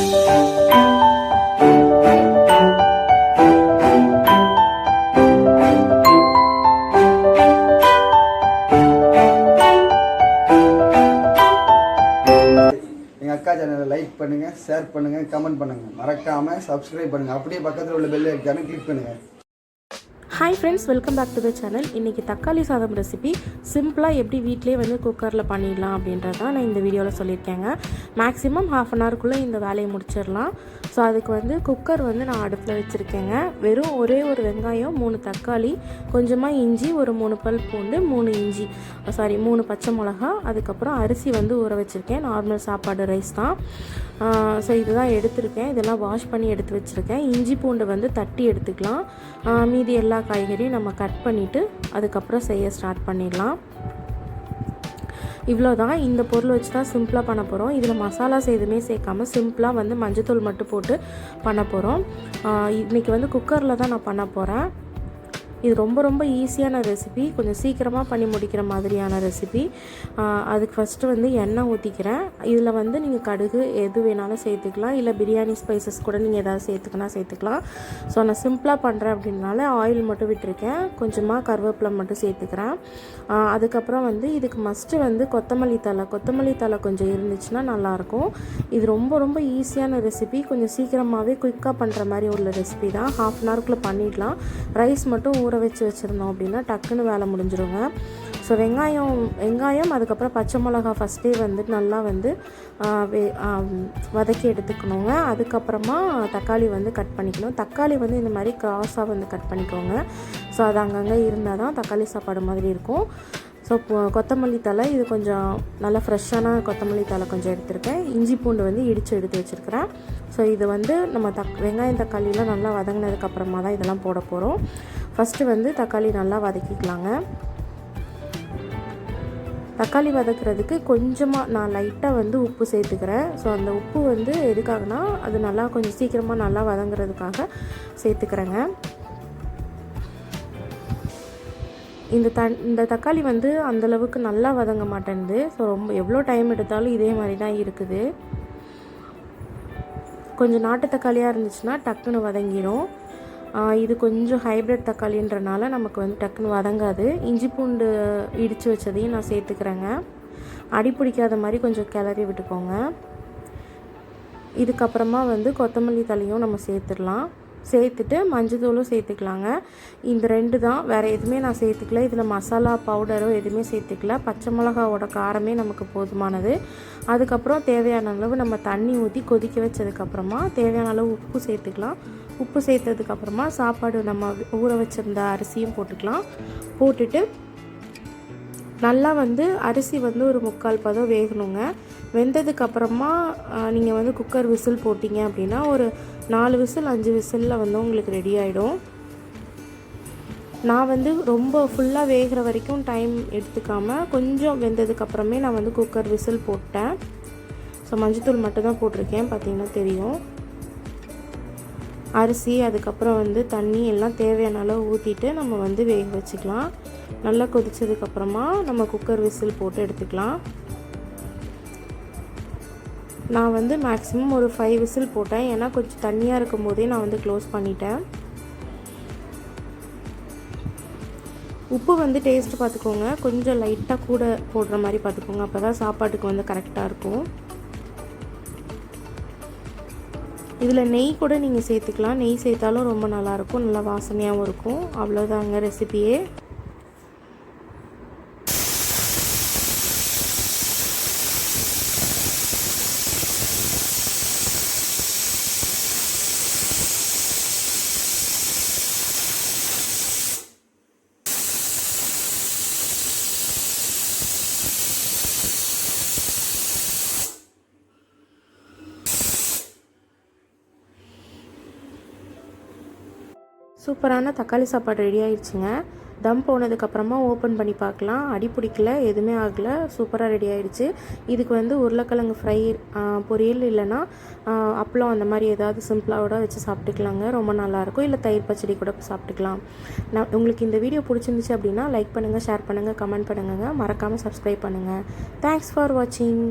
அக்கா சேனலை லைக் பண்ணுங்கள், ஷேர் பண்ணுங்கள், கமெண்ட் பண்ணுங்கள், மறக்காமல் சப்ஸ்கிரைப் பண்ணுங்கள். அப்படியே பக்கத்தில் உள்ள பெல் ஐக்கானை கிளிக் பண்ணுங்கள். Hi friends, welcome back to the channel. இன்றைக்கி தக்காளி சாதம் ரெசிபி சிம்பிளாக எப்படி வீட்டிலே வந்து குக்கரில் பண்ணிடலாம் அப்படின்றது தான் நான் இந்த வீடியோவில் சொல்லியிருக்கேங்க. மேக்ஸிமம் ½ அன் ஹவருக்குள்ளே இந்த வேலையை முடிச்சிடலாம். ஸோ அதுக்கு வந்து குக்கர் வந்து நான் அடுப்பில் வச்சுருக்கேங்க. வெறும் ஒரே ஒரு வெங்காயம், 3 தக்காளி, கொஞ்சமாக இஞ்சி, ஒரு 3 பல் பூண்டு, 3 பச்சை மிளகா, அதுக்கப்புறம் அரிசி வந்து ஊற வச்சுருக்கேன். நார்மல் சாப்பாடு ரைஸ் தான். ஸோ இதுதான் எடுத்திருக்கேன். இதெல்லாம் வாஷ் பண்ணி எடுத்து வச்சுருக்கேன். இஞ்சி பூண்டு வந்து தட்டி எடுத்துக்கலாம். மீதி எல்லா காய்கறியும் நம்ம கட் பண்ணிவிட்டு அதுக்கப்புறம் செய்ய ஸ்டார்ட் பண்ணிடலாம். இவ்வளோ தான். இந்த பொருள் வச்சு தான் சிம்பிளாக பண்ண போகிறோம். இதில் மசாலாஸ் எதுவுமே சேர்க்காமல் சிம்பிளாக வந்து மஞ்சத்தூள் மட்டும் போட்டு பண்ண போகிறோம். இன்றைக்கி வந்து குக்கரில் தான் நான் பண்ண போகிறேன். இது ரொம்ப ரொம்ப ஈஸியான ரெசிபி, கொஞ்சம் சீக்கிரமாக பண்ணி முடிக்கிற மாதிரியான ரெசிபி. அதுக்கு ஃபஸ்ட்டு வந்து எண்ணெய் ஊற்றிக்கிறேன். இதில் வந்து நீங்கள் கடுகு எது வேணாலும் சேர்த்துக்கலாம், இல்லை பிரியாணி ஸ்பைசஸ் கூட நீங்கள் எதாவது சேர்த்துக்கலாம். ஸோ நான் சிம்பிளாக பண்ணுறேன் அப்படின்னால ஆயில் மட்டும் விட்டுருக்கேன். கொஞ்சமாக கருவேப்பிலை மட்டும் சேர்த்துக்கிறேன். அதுக்கப்புறம் வந்து இதுக்கு மஸ்ட்டு வந்து கொத்தமல்லி தழை கொஞ்சம் இருந்துச்சுன்னா நல்லாயிருக்கும். இது ரொம்ப ரொம்ப ஈஸியான ரெசிபி, கொஞ்சம் சீக்கிரமாகவே குயிக்காக பண்ணுற மாதிரி உள்ள ரெசிபி தான். ½ அன் ஹவருக்குள்ளே பண்ணிடலாம். ரைஸ் மட்டும் ஊற வச்சுருந்தோம் அப்படின்னா டக்குன்னு வேலை முடிஞ்சிருங்க. ஸோ வெங்காயம் அதுக்கப்புறம் பச்சை மிளகா ஃபஸ்ட்டே வந்து நல்லா வந்து வதக்கி எடுத்துக்கணுங்க. அதுக்கப்புறமா தக்காளி வந்து கட் பண்ணிக்கணும். தக்காளி வந்து இந்த மாதிரி கிராஸாக வந்து கட் பண்ணிக்கோங்க. ஸோ அது அங்கங்கே இருந்தால் தான் தக்காளி சாப்பாடு மாதிரி இருக்கும். ஸோ கொத்தமல்லி தழை, இது கொஞ்சம் நல்லா ஃப்ரெஷ்ஷான கொத்தமல்லி தழை கொஞ்சம் எடுத்துருக்கேன். இஞ்சி பூண்டு வந்து இடித்து எடுத்து வச்சுருக்கிறேன். ஸோ இது வந்து நம்ம வெங்காயம் தக்காளிலாம் நல்லா வதங்கினதுக்கப்புறமா தான் இதெல்லாம் போட போகிறோம். ஃபஸ்ட்டு வந்து தக்காளி நல்லா வதக்கிக்கலாங்க. தக்காளி வதக்கிறதுக்கு கொஞ்சமாக நான் லைட்டாக வந்து உப்பு சேர்த்துக்கிறேன். ஸோ அந்த உப்பு வந்து எதுக்காகனா அது நல்லா கொஞ்சம் சீக்கிரமாக நல்லா வதங்கிறதுக்காக சேர்த்துக்கிறேங்க. இந்த தக்காளி வந்து அந்தளவுக்கு நல்லா வதங்க மாட்டேங்குது. ஸோ ரொம்ப எவ்வளோ டைம் எடுத்தாலும் இதே மாதிரி தான் இருக்குது. கொஞ்சம் நாட்டு தக்காளியாக இருந்துச்சுன்னா டக்குன்னு வதங்கிடும். இது கொஞ்சம் ஹைப்ரிட் தக்காளின்றனால நமக்கு வந்து டக்குன்னு வதங்காது. இஞ்சி பூண்டு இடித்து வச்சதையும் நான் சேர்த்துக்கிறேங்க. அடி பிடிக்காத மாதிரி கொஞ்சம் கிளறி விட்டுக்கோங்க. இதுக்கப்புறமா வந்து கொத்தமல்லி தழையும் நம்ம சேர்த்துட்டு மஞ்சத்தூளும் சேர்த்துக்கலாங்க. இந்த 2 தான், வேறு எதுவுமே நான் சேர்த்துக்கல. இதில் மசாலா பவுடரோ எதுவுமே சேர்த்துக்கல. பச்சை மிளகாவோட காரமே நமக்கு போதுமானது. அதுக்கப்புறம் தேவையான அளவு நம்ம தண்ணி ஊற்றி கொதிக்க வச்சதுக்கப்புறமா தேவையான அளவு உப்பு சேர்த்துக்கலாம். உப்பு சேர்த்ததுக்கப்புறமா சாப்பாடு நம்ம ஊற வச்சுருந்த அரிசியும் போட்டுட்டு நல்லா வந்து அரிசி வந்து ஒரு 3/4 பதம் வேகணுங்க. வெந்ததுக்கப்புறமா நீங்கள் வந்து குக்கர் விசில் போட்டிங்க அப்படின்னா ஒரு 4 விசில் 5 விசிலில் வந்து உங்களுக்கு ரெடி ஆகிடும். நான் வந்து ரொம்ப ஃபுல்லாக வேகிற வரைக்கும் டைம் எடுத்துக்காமல் கொஞ்சம் வெந்ததுக்கப்புறமே நான் வந்து குக்கர் விசில் போட்டேன். ஸோ மஞ்சத்தூள் மட்டும்தான் போட்டிருக்கேன், பார்த்திங்கன்னா தெரியும். அரிசி அதுக்கப்புறம் வந்து தண்ணி எல்லாம் தேவையான அளவு ஊற்றிட்டு நம்ம வந்து வேக வச்சுக்கலாம். நல்லா கொதித்ததுக்கப்புறமா நம்ம குக்கர் விசில் போட்டு எடுத்துக்கலாம். நான் வந்து மேக்ஸிமம் ஒரு 5 விசில் போட்டேன். ஏன்னா கொஞ்சம் தண்ணியாக இருக்கும் போதே நான் வந்து க்ளோஸ் பண்ணிட்டேன். உப்பு வந்து டேஸ்ட்டு பார்த்துக்கோங்க, கொஞ்சம் லைட்டாக கூட போடுற மாதிரி பார்த்துக்கோங்க. அப்போ தான் சாப்பாட்டுக்கு வந்து கரெக்டாக இருக்கும். இதில் நெய் கூட நீங்கள் சேர்த்துக்கலாம். நெய் சேர்த்தாலும் ரொம்ப நல்லாயிருக்கும், நல்லா வாசனையாகவும் இருக்கும். அவ்வளோதாங்க ரெசிபியே. சூப்பரான தக்காளி சாப்பாடு ரெடி ஆயிடுச்சுங்க. தம் போனதுக்கப்புறமா ஓப்பன் பண்ணி பார்க்கலாம். அடி பிடிக்கல, எதுவுமே ஆகலை, சூப்பராக ரெடி ஆகிடுச்சு. இதுக்கு வந்து உருளைக்கிழங்கு ஃப்ரை, பொரியல் இல்லைன்னா அப்பளம் அந்த மாதிரி ஏதாவது சிம்பிளாக வச்சு சாப்பிட்டுக்கலாங்க. ரொம்ப நல்லாயிருக்கும். இல்லை தயிர் பச்சடி கூட சாப்பிட்டுக்கலாம். உங்களுக்கு இந்த வீடியோ பிடிச்சிருந்துச்சு அப்படின்னா லைக் பண்ணுங்கள், ஷேர் பண்ணுங்கள், கமெண்ட் பண்ணுங்கள், மறக்காமல் சப்ஸ்கிரைப் பண்ணுங்கள். தேங்க்ஸ் ஃபார் வாட்சிங்.